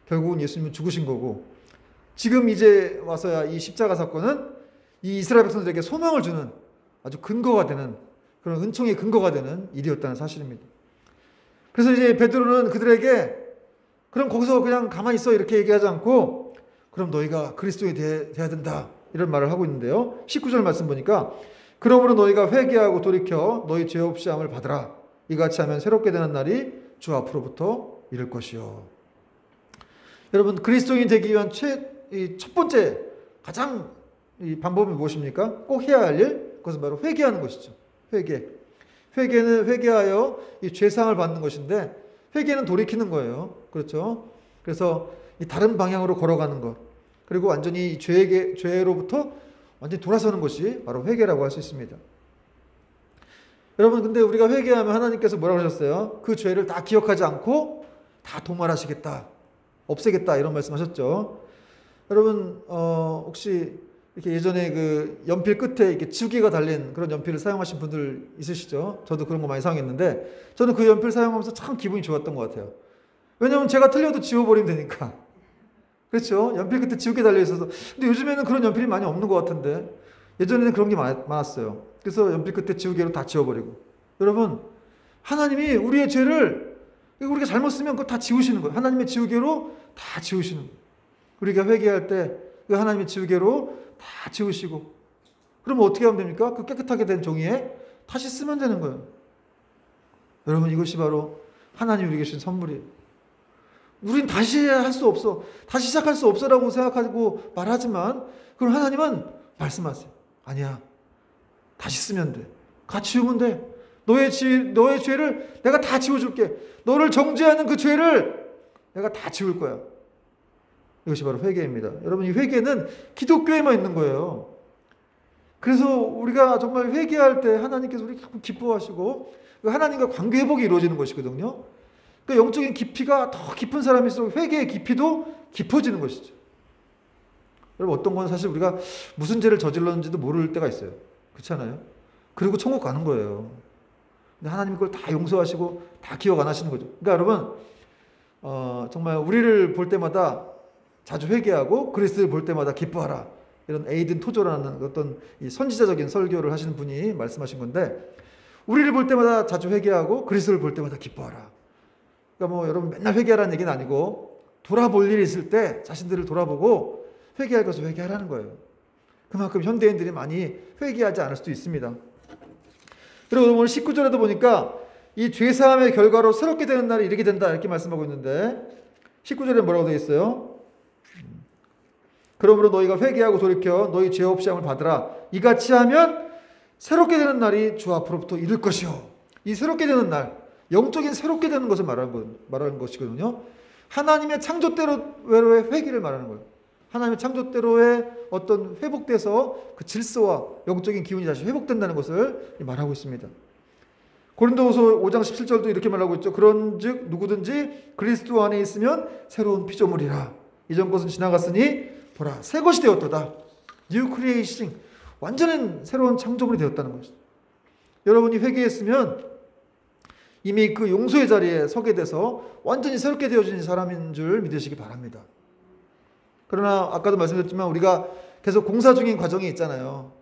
결국은 예수님은 죽으신 거고, 지금 이제 와서야 이 십자가 사건은 이 이스라엘 백성들에게 소망을 주는 아주 근거가 되는 그런 은총의 근거가 되는 일이었다는 사실입니다. 그래서 이제 베드로는 그들에게 그럼 거기서 그냥 가만히 있어 이렇게 얘기하지 않고 그럼 너희가 그리스도인이 돼야 된다 이런 말을 하고 있는데요. 19절 말씀 보니까 그러므로 너희가 회개하고 돌이켜 너희 죄 없이 함을 받으라. 이같이 하면 새롭게 되는 날이 주 앞으로부터 이를 것이요. 여러분 그리스도인 되기 위한 첫 번째 가장 이 방법이 무엇입니까? 꼭 해야 할 일, 그것은 바로 회개하는 것이죠. 회개는 회개하여 이 죄상을 받는 것인데 회개는 돌이키는 거예요. 그렇죠? 그래서 이 다른 방향으로 걸어가는 것, 그리고 완전히 죄로부터 완전히 돌아서는 것이 바로 회개라고 할 수 있습니다. 여러분 근데 우리가 회개하면 하나님께서 뭐라고 하셨어요? 그 죄를 다 기억하지 않고 다 도말하시겠다, 없애겠다 이런 말씀하셨죠. 여러분 혹시 이렇게 예전에 그 연필 끝에 이렇게 지우개가 달린 그런 연필을 사용하신 분들 있으시죠? 저도 그런 거 많이 사용했는데 저는 그 연필 사용하면서 참 기분이 좋았던 것 같아요. 왜냐하면 제가 틀려도 지워버리면 되니까. 그렇죠? 연필 끝에 지우개 달려 있어서. 근데 요즘에는 그런 연필이 많이 없는 것 같은데 예전에는 그런 게 많았어요. 그래서 연필 끝에 지우개로 다 지워버리고. 여러분 하나님이 우리의 죄를 우리가 잘못 쓰면 그거 다 지우시는 거예요. 하나님의 지우개로 다 지우시는 거예요. 우리가 회개할 때 그 하나님의 지우개로 다 지우시고 그러면 어떻게 하면 됩니까? 그 깨끗하게 된 종이에 다시 쓰면 되는 거예요. 여러분 이것이 바로 하나님이 우리에게 주신 선물이에요. 우린 다시 할 수 없어, 다시 시작할 수 없어라고 생각하고 말하지만 그럼 하나님은 말씀하세요. 아니야, 다시 쓰면 돼, 같이 지우면 돼. 너의 죄를 내가 다 지워줄게. 너를 정죄하는 그 죄를 내가 다 지울 거야. 이것이 바로 회개입니다. 여러분 이 회개는 기독교에만 있는 거예요. 그래서 우리가 정말 회개할 때 하나님께서 우리 기뻐하시고 하나님과 관계 회복이 이루어지는 것이거든요. 그 영적인 깊이가 더 깊은 사람일수록 회개의 깊이도 깊어지는 것이죠. 여러분 어떤 건 사실 우리가 무슨 죄를 저질렀는지도 모를 때가 있어요. 그렇잖아요. 그리고 천국 가는 거예요. 근데 하나님 그걸 다 용서하시고 다 기억 안 하시는 거죠. 그러니까 여러분 정말 우리를 볼 때마다 자주 회개하고 그리스도를 볼 때마다 기뻐하라. 이런 에이든 토조라는 어떤 이 선지자적인 설교를 하시는 분이 말씀하신 건데 우리를 볼 때마다 자주 회개하고 그리스도를 볼 때마다 기뻐하라. 그러니까 뭐 여러분 맨날 회개하라는 얘기는 아니고 돌아볼 일이 있을 때 자신들을 돌아보고 회개할 것을 회개하라는 거예요. 그만큼 현대인들이 많이 회개하지 않을 수도 있습니다. 그리고 오늘 19절에도 보니까 이 죄사함의 결과로 새롭게 되는 날이 이르게 된다 이렇게 말씀하고 있는데 19절에 뭐라고 되어 있어요? 그러므로 너희가 회개하고 돌이켜 너희 죄 없이 함을 받으라. 이같이 하면 새롭게 되는 날이 주 앞으로부터 이를 것이요. 이 새롭게 되는 날, 영적인 새롭게 되는 것을 말하는 것이거든요. 하나님의 창조대로의 회개를 말하는 거예요. 하나님의 창조대로의 어떤 회복돼서 그 질서와 영적인 기운이 다시 회복된다는 것을 말하고 있습니다. 고린도후서 5장 17절도 이렇게 말하고 있죠. 그런즉 누구든지 그리스도 안에 있으면 새로운 피조물이라. 이전 것은 지나갔으니 보라 새 것이 되었도다. New creation. 완전한 새로운 창조물이 되었다는 것이죠. 여러분이 회개했으면 이미 그 용서의 자리에 서게 돼서 완전히 새롭게 되어진 사람인 줄 믿으시기 바랍니다. 그러나 아까도 말씀드렸지만 우리가 계속 공사 중인 과정이 있잖아요.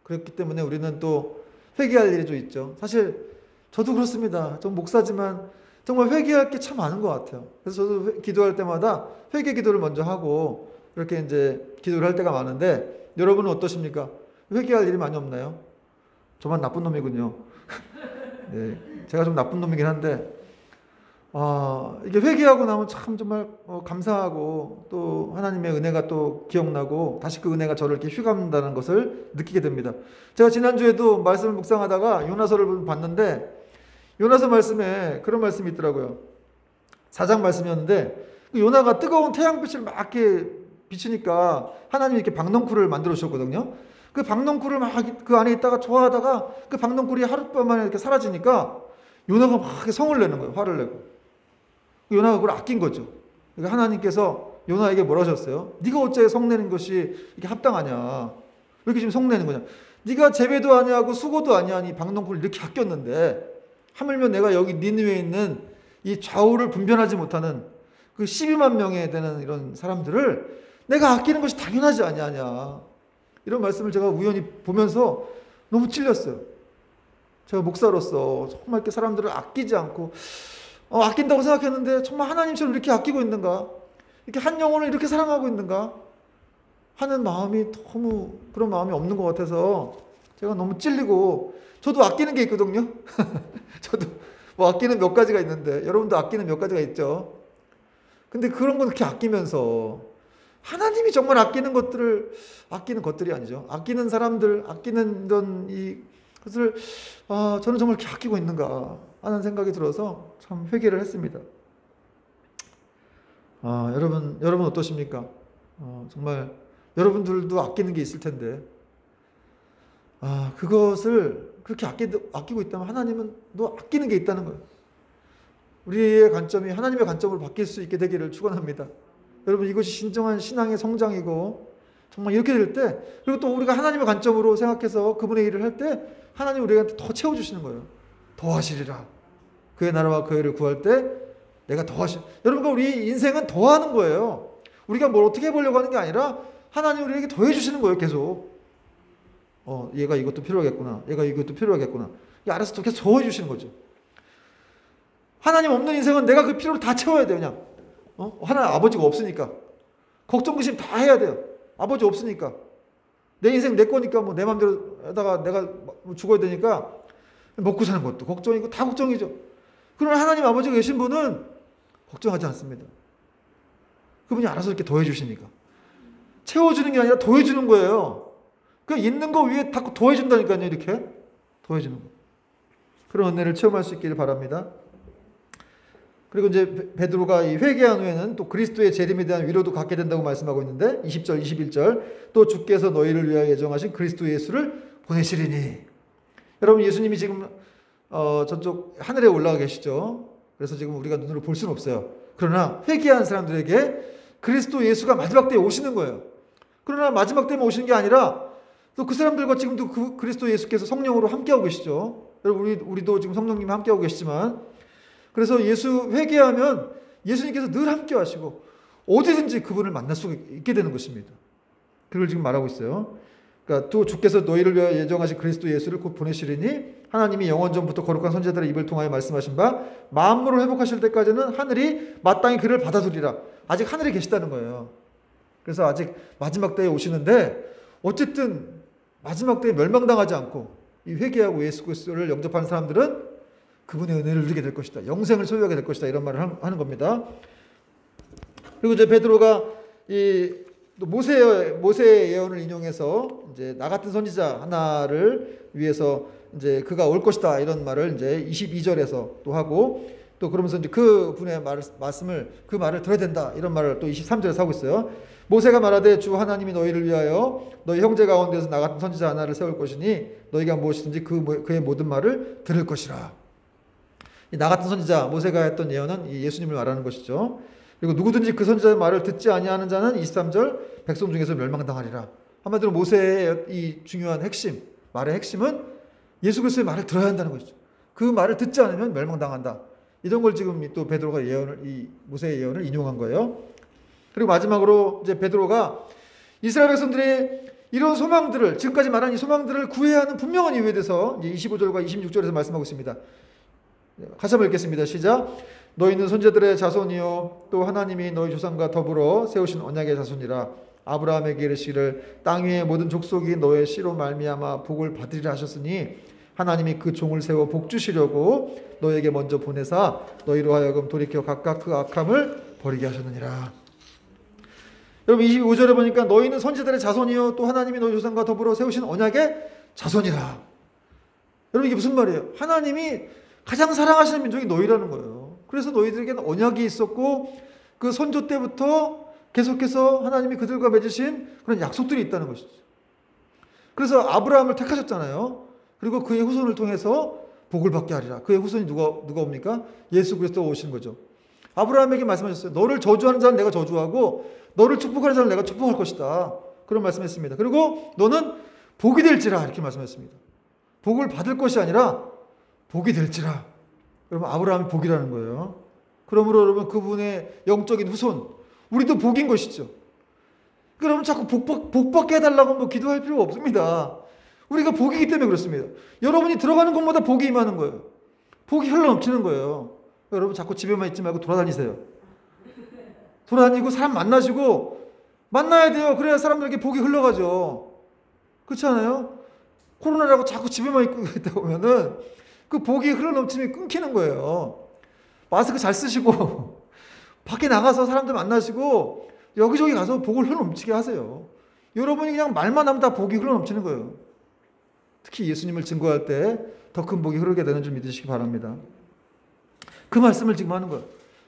그렇기 때문에 우리는 또 회개할 일이 좀 있죠. 사실 저도 그렇습니다. 전 목사지만 정말 회개할 게 참 많은 것 같아요. 그래서 저도 기도할 때마다 회개 기도를 먼저 하고 이렇게 이제 기도를 할 때가 많은데 여러분은 어떠십니까? 회개할 일이 많이 없나요? 저만 나쁜 놈이군요. 네, 제가 좀 나쁜 놈이긴 한데 이게 회개하고 나면 참 정말 감사하고 또 하나님의 은혜가 또 기억나고 다시 그 은혜가 저를 이렇게 휘감는다는 것을 느끼게 됩니다. 제가 지난주에도 말씀을 묵상하다가 요나서를 봤는데 요나서 말씀에 그런 말씀이 있더라고요. 4장 말씀이었는데 그 요나가 뜨거운 태양빛을 막 이렇게 비치니까 하나님이 이렇게 박넝쿨을 만들어 주셨거든요. 그 박넝쿨을 막 그 안에 있다가 좋아하다가 그 박넝쿨이 하룻밤 만에 이렇게 사라지니까 요나가 막 성을 내는 거예요. 화를 내고. 요나가 그걸 아낀 거죠. 그러니까 하나님께서 요나에게 뭐라 하셨어요? 네가 어째 성내는 것이 이렇게 합당하냐? 왜 이렇게 지금 성내는 거냐? 네가 재배도 아니하고 수고도 아니하니 박넝쿨을 이렇게 아꼈는데 하물며 내가 여기 니느웨에 있는 이 좌우를 분별하지 못하는 그 12만 명에 되는 이런 사람들을 내가 아끼는 것이 당연하지 아니하냐. 이런 말씀을 제가 우연히 보면서 너무 찔렸어요. 제가 목사로서 정말 이렇게 사람들을 아끼지 않고 아낀다고 생각했는데 정말 하나님처럼 이렇게 아끼고 있는가? 이렇게 한 영혼을 이렇게 사랑하고 있는가? 하는 마음이 너무 그런 마음이 없는 것 같아서 제가 너무 찔리고 저도 아끼는 게 있거든요. 저도 뭐 아끼는 몇 가지가 있는데 여러분도 아끼는 몇 가지가 있죠. 근데 그런 건 그렇게 아끼면서 하나님이 정말 아끼는 것들이 아니죠. 아끼는 사람들, 아끼는 이런 것을 저는 정말 이렇게 아끼고 있는가 하는 생각이 들어서 참 회개를 했습니다. 여러분 어떠십니까? 정말 여러분들도 아끼는 게 있을 텐데 그것을 그렇게 아끼고 있다면 하나님은 또 아끼는 게 있다는 거예요. 우리의 관점이 하나님의 관점으로 바뀔 수 있게 되기를 축원합니다. 여러분 이것이 진정한 신앙의 성장이고 정말 이렇게 될 때 그리고 또 우리가 하나님의 관점으로 생각해서 그분의 일을 할 때 하나님 우리한테 더 채워주시는 거예요. 더 하시리라. 그의 나라와 그의 의를 구할 때 내가 더 여러분과 우리 인생은 더 하는 거예요. 우리가 뭘 어떻게 해보려고 하는 게 아니라 하나님 우리에게 더 해주시는 거예요. 계속 얘가 이것도 필요하겠구나. 얘가 이것도 필요하겠구나. 알아서 또 계속 더 해주시는 거죠. 하나님 없는 인생은 내가 그 필요를 다 채워야 돼요. 그냥 하나님 아버지가 없으니까 걱정 근심 다 해야 돼요. 아버지 없으니까 내 인생 내 거니까 뭐 내 맘대로 하다가 내가 죽어야 되니까 먹고 사는 것도 걱정이고 다 걱정이죠. 그러나 하나님 아버지가 계신 분은 걱정하지 않습니다. 그분이 알아서 이렇게 더해주시니까 채워주는 게 아니라 더해주는 거예요. 그 있는 거 위에 다 더해준다니까요. 이렇게 더해주는 거. 그런 은혜를 체험할 수 있기를 바랍니다. 그리고 이제 베드로가 이 회개한 후에는 또 그리스도의 재림에 대한 위로도 갖게 된다고 말씀하고 있는데 20절, 21절 또 주께서 너희를 위하여 예정하신 그리스도 예수를 보내시리니. 여러분 예수님이 지금 저쪽 하늘에 올라가 계시죠. 그래서 지금 우리가 눈으로 볼 수는 없어요. 그러나 회개한 사람들에게 그리스도 예수가 마지막 때에 오시는 거예요. 그러나 마지막 때에 오시는 게 아니라 또 그 사람들과 지금도 그 그리스도 예수께서 성령으로 함께하고 계시죠. 여러분 우리도 지금 성령님이 함께하고 계시지만 그래서 예수 회개하면 예수님께서 늘 함께 하시고 어디든지 그분을 만날 수 있게 되는 것입니다. 그걸 지금 말하고 있어요. 그러니까 또 주께서 너희를 위하여 예정하신 그리스도 예수를 곧 보내시리니 하나님이 영원 전부터 거룩한 선지자들의 입을 통하여 말씀하신 바 만물을 회복하실 때까지는 하늘이 마땅히 그를 받아두리라. 아직 하늘에 계시다는 거예요. 그래서 아직 마지막 때에 오시는데 어쨌든 마지막 때에 멸망당하지 않고 이 회개하고 예수 그리스도를 영접하는 사람들은 그분의 은혜를 누리게 될 것이다. 영생을 소유하게 될 것이다. 이런 말을 하는 겁니다. 그리고 이제 베드로가 이 모세의 예언을 인용해서 이제 나 같은 선지자 하나를 위해서 이제 그가 올 것이다. 이런 말을 이제 22절에서 또 하고 또 그러면서 이제 그 분의 그 말을 들어야 된다. 이런 말을 또 23절에서 하고 있어요. 모세가 말하되 주 하나님이 너희를 위하여 너희 형제 가운데서 나 같은 선지자 하나를 세울 것이니 너희가 무엇이든지 그의 모든 말을 들을 것이라. 나 같은 선지자 모세가 했던 예언은 이 예수님을 말하는 것이죠. 그리고 누구든지 그 선지자의 말을 듣지 아니하는 자는 23절 백성 중에서 멸망당하리라. 한마디로 모세의 이 중요한 핵심, 말의 핵심은 예수 그리스도의 말을 들어야 한다는 것이죠. 그 말을 듣지 않으면 멸망당한다. 이런 걸 지금 또 베드로가 이 모세의 예언을 인용한 거예요. 그리고 마지막으로 이제 베드로가 이스라엘 백성들의 이런 소망들을 지금까지 말한 이 소망들을 구해야 하는 분명한 이유에 대해서 이제 25절과 26절에서 말씀하고 있습니다. 같이 한번 읽겠습니다. 시작. 너희는 선지자들의 자손이요 또 하나님이 너희 조상과 더불어 세우신 언약의 자손이라. 아브라함에게 이르시기를 땅 위의 모든 족속이 너의 씨로 말미암아 복을 받으리라 하셨으니 하나님이 그 종을 세워 복 주시려고 너에게 먼저 보내사 너희로 하여금 돌이켜 각각 그 악함을 버리게 하셨느니라. 여러분 25절에 보니까 너희는 선지자들의 자손이요 또 하나님이 너희 조상과 더불어 세우신 언약의 자손이라. 여러분 이게 무슨 말이에요? 하나님이 가장 사랑하시는 민족이 너희라는 거예요. 그래서 너희들에게는 언약이 있었고 그 선조 때부터 계속해서 하나님이 그들과 맺으신 그런 약속들이 있다는 것이죠. 그래서 아브라함을 택하셨잖아요. 그리고 그의 후손을 통해서 복을 받게 하리라. 그의 후손이 누가 옵니까? 예수 그리스도가 오시는 거죠. 아브라함에게 말씀하셨어요. 너를 저주하는 자는 내가 저주하고 너를 축복하는 자는 내가 축복할 것이다. 그런 말씀했습니다. 그리고 너는 복이 될지라 이렇게 말씀했습니다. 복을 받을 것이 아니라 복이 될지라. 여러분 아브라함이 복이라는 거예요. 그러므로 여러분 그분의 영적인 후손 우리도 복인 것이죠. 그러면 자꾸 복 받게 해달라고 뭐 기도할 필요가 없습니다. 우리가 복이기 때문에 그렇습니다. 여러분이 들어가는 곳마다 복이 임하는 거예요. 복이 흘러넘치는 거예요. 여러분 자꾸 집에만 있지 말고 돌아다니세요. 돌아다니고 사람 만나시고 만나야 돼요. 그래야 사람들에게 복이 흘러가죠. 그렇지 않아요? 코로나라고 자꾸 집에만 있다 보면은 그 복이 흘러넘침이 끊기는 거예요. 마스크 잘 쓰시고 밖에 나가서 사람들 만나시고 여기저기 가서 복을 흘러넘치게 하세요. 여러분이 그냥 말만 하면 다 복이 흘러넘치는 거예요. 특히 예수님을 증거할 때 더 큰 복이 흐르게 되는 줄 믿으시기 바랍니다. 그 말씀을 지금 하는 거예요.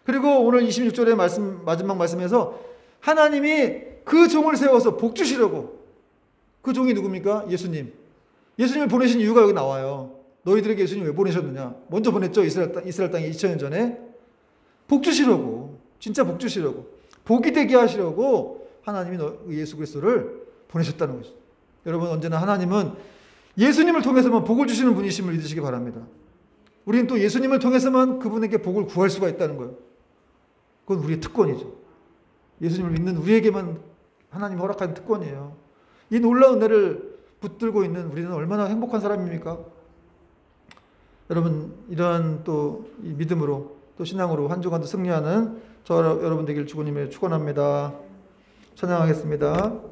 그리고 오늘 26절의 말씀, 마지막 말씀에서 하나님이 그 종을 세워서 복 주시려고. 그 종이 누굽니까? 예수님. 예수님을 보내신 이유가 여기 나와요. 너희들에게 예수님 왜 보내셨느냐? 먼저 보냈죠. 이스라엘 땅에 2000년 전에. 복 주시려고. 진짜 복 주시려고. 복이 되게 하시려고 하나님이 예수 그리스도를 보내셨다는 거죠. 여러분 언제나 하나님은 예수님을 통해서만 복을 주시는 분이심을 믿으시기 바랍니다. 우리는 또 예수님을 통해서만 그분에게 복을 구할 수가 있다는 거예요. 그건 우리의 특권이죠. 예수님을 믿는 우리에게만 하나님이 허락한 특권이에요. 이 놀라운 은혜를 붙들고 있는 우리는 얼마나 행복한 사람입니까? 여러분 이러한 또 이 믿음으로 또 신앙으로 한 주간도 승리하는 저 여러분 되길 주님의 축원합니다. 찬양하겠습니다.